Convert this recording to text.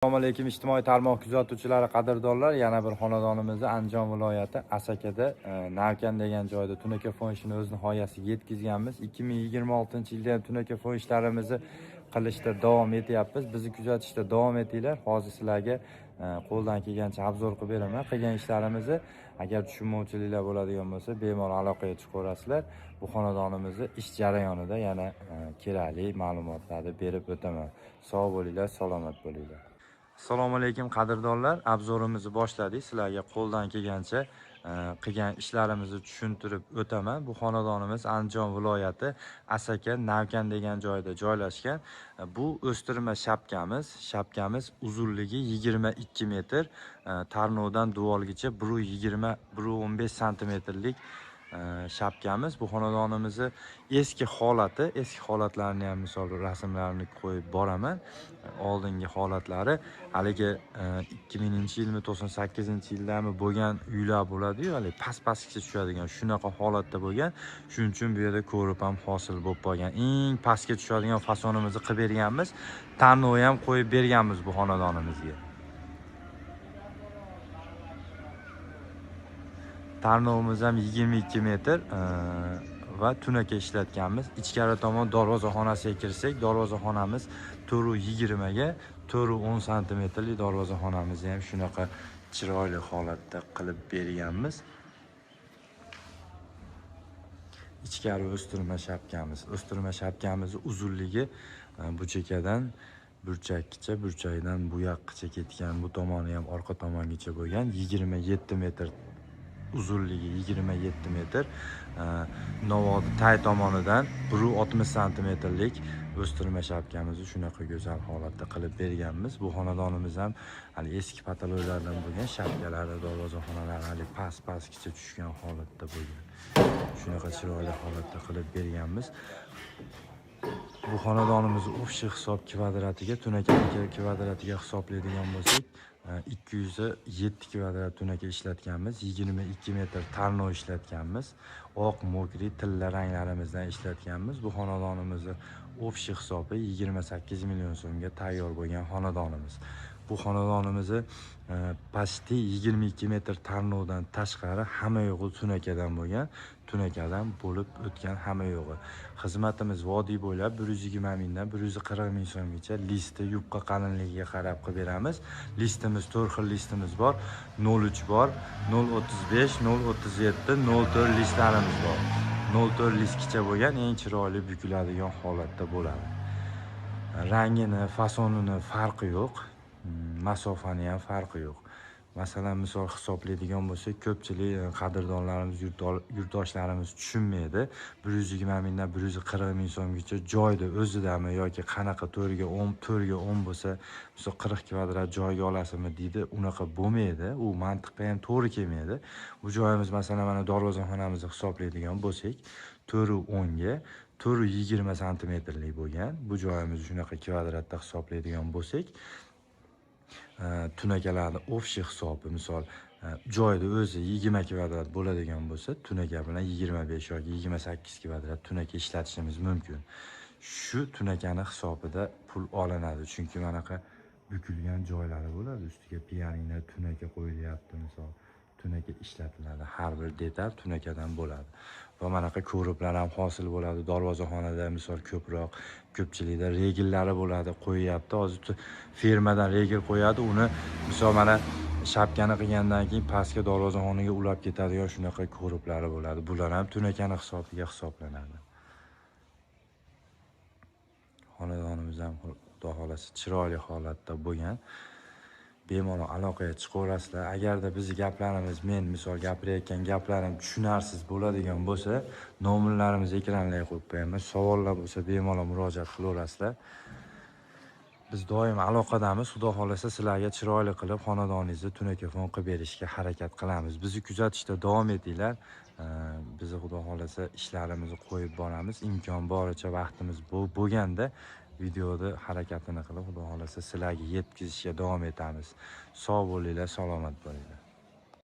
Assalomu alaykum ijtimoiy tarmoq kuzatuvchilari, qadrdonlar. Yana bir xonadonimizni Andijon viloyati Asakada Navkan degan joyda tunaka fon ishini o'z nihoyasiga yetkazganmiz. 2026-yilda ham tunaka fon ishlarimizni qilishda davom etyapmiz. Bizni kuzatishda davom etinglar. Hozir sizlarga qo'ldan kelgancha obzor qilib beraman. Qilgan ishlarimizni agar tushunmovchiliklar bo'ladigan bo'lsa, bemalol aloqaga chiqaverasizlar. Bu xonadonimizni ish jarayonida yana kerakli ma'lumotlarni berib o'taman. Sog' bo'linglar, salomat bo'linglar. Assalomu alaykum qadrdonlar. Obzorimizni boshladik. Sizlarga qo'ldan kelgancha qilgan ishlarimizni tushuntirib o'taman. Bu xonadonimiz Andijon viloyati Asaka Navkan degan joyda joylashgan. Bu o'stirma shapkamiz. Shapkamiz uzunligi 22 metr, tarnovdan duvolgacha 1.20-1.15 santimetrlik shapkamiz. Bu xonadonimizni eski holatlarini ham misol rasmlarini qo'yib boraman. Oldingi holatlari haligi 2000-yilmi 98-yildami bo'lgan uylar bo'ladi-yu, hali past-pastgacha tushadigan shunaqa holatda bo'lgan. Shuning uchun bu yerda ko'rib ham hosil bo'lib qolgan. Eng pastga tushadigan fasonimizni qilib berganmiz. Tanlov ham qo'yib berganmiz bu xonadonimizga. Tarnovimiz ham 22 metr va tunaka ishlatganmiz. Ichkari tomon darvozaxonasiga kirsak, darvozaxonamiz 4.20 ga 4.10 santimetrlik darvozaxonamizni ham shunaqa chiroyli holatda qilib berganmiz. Ichkari o'stirma shapkamiz. O'stirma shapkamizni uzunligi bu chekadan burchakgacha, burchakdan bu yoqqacha ketgan, bu tomoni ham orqa tomongacha bo'lgan 27 metr. Uzunligi 27 metr. Novodi tay tomonidan 1.60 santimetrlik o'stirma shapkamizni shunaqa go'zal holatda qilib berganmiz. Bu xonadonimiz ham hali eski pataloylardan bo'lgan, shapkalari, darvozaxonalari hali past-pastgacha tushgan holatda bo'lgan. Shunaqa chiroyli holatda qilib berganmiz. Bu xonadonimizni o'sha hisob kvadratiga, tunaka kvadratiga hisoblaydigan bo'lsak, 207 kvadrat tunaka ishlatganmiz, 22 metr tarnov ishlatganmiz, oq, mokri, tilla ranglarimizdan ishlatganmiz. Bu xonadonimizni o'sha hisobi 28 million so'mga tayyor bo'lgan xonadonimiz. Bu xonadonimizni pasti 22 metr tarnovdan tashqari hamma yo'g'i tunakadan bo'lgan, tunakadan bo'lib o'tgan hamma yo'g'i. Xizmatimiz vodiy bo'ylab 120 mingdan 140 ming so'mgacha listi yupqa qalinligiga qarab qilib beramiz. Listimiz 4 xil listimiz bor. 03 bor, 035, 037, 04 listlarimiz bor. 04 listgacha bo'lgan eng chiroyli bukiladigan holatda bo'ladi. Rangini, fasonini farqi yo'q. Masofani ham farqi yo'q. Masalan, misol hisoblaydigan bo'lsak, ko'pchilik qadrdonlarimiz, yurtdoshlarimiz tushunmaydi. 120 mingdan 140 ming so'mgacha joyda o'zidami yoki qanaqa 4 ga 10 bo'lsa, misol 40 kvadrat joyga olasizmi deydi. Unaqa bo'lmaydi. U mantiqqa ham to'g'ri kelmaydi. Bu joyimiz masalan mana darvozaxonamizni hisoblaydigan bo'lsak, 4.10 ga 4.20 santimetrlik bo'lgan. Bu joyimizni shunaqa kvadratda hisoblaydigan bo'lsak, tunakalarni o'sha hisobi, misol joyda o'zi 20 kvadrat bo'ladigan bo'lsa, tunaka bilan 25 yoki 28 kvadrat tunaka ishlatishimiz mumkin. Shu tunakani hisobida pul olinadi, chunki manaqa bukilgan joylari bo'ladi. Ustiga pianino tunaka qo'yilyapti, misol tunaka ishlatiladi. Har bir detal tunakadan bo'ladi. Va manaqa ko'riblar ham hosil bo'ladi. Darvozaxonada misol ko'pchilikda regillari bo'ladi, qo'yyapti. Hozir firmadan regil qo'yadi, uni misol mana shapkani qilgandan keyin pastga darvozaxonaga ulab ketadigan shunaqa ko'riblari bo'ladi. Bular ham tunakani hisobiga hisoblanadi. Xonadonimiz ham xudo xolasa chiroyli holatda bo'lgan. Bemalol aloqaga chiqaverasizlar. Agarda bizning gaplarimiz, men misol gapirayotgan gaplarim tushunarsiz bo'ladigan bo'lsa, nomerlarimizni ekranlarga qo'yib qo'yaman. Savollar bo'lsa bemalol murojaat qilaverasizlar. Biz doim aloqadamiz. Xudo xolasa sizlarga chiroyli qilib xonadoningizni tunaka fon qilib berishga harakat qilamiz. Bizni kuzatishda davom etinglar. Biz xudo xolasa ishlarimizni qo'yib boramiz. Imkon boricha vaqtimiz bo'lganda videoda harakatini qilib, xudo xolasa sizlarga yetkazishga davom etamiz. Sog' bo'linglar, salomat bo'linglar.